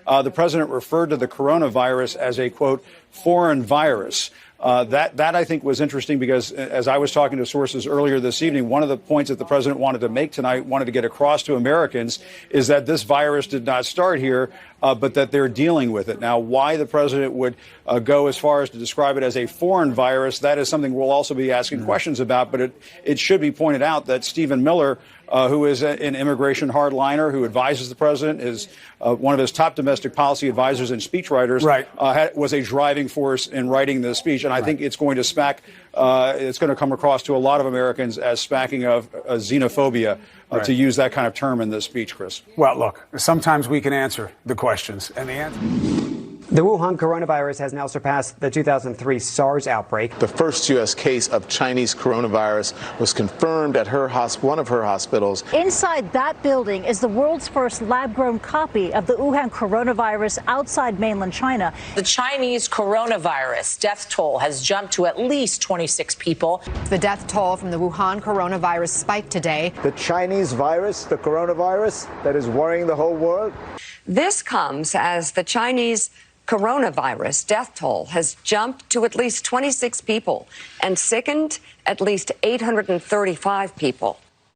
the president referred to the coronavirus as a, quote, foreign virus. That I think was interesting because as I was talking to sources earlier this evening, one of the points that the president wanted to make tonight, wanted to get across to Americans, is that this virus did not start here, but that they're dealing with it. Now, why the president would go as far as to describe it as a foreign virus, that is something we'll also be asking questions about. But it should be pointed out that Stephen Miller, who is an immigration hardliner who advises the president, is one of his top domestic policy advisors and speechwriters, was a driving force in writing this speech. And I think it's going to it's going to come across to a lot of Americans as smacking of xenophobia, to use that kind of term in this speech, Chris. Well, look, sometimes we can answer the questions, and the answer. The Wuhan coronavirus has now surpassed the 2003 SARS outbreak. The first U.S. case of Chinese coronavirus was confirmed at one of her hospitals. Inside that building is the world's first lab-grown copy of the Wuhan coronavirus outside mainland China. The Chinese coronavirus death toll has jumped to at least 26 people. The death toll from the Wuhan coronavirus spiked today. The Chinese virus, the coronavirus that is worrying the whole world. This comes as the Chinese coronavirus death toll has jumped to at least 26 people and sickened at least 835 people.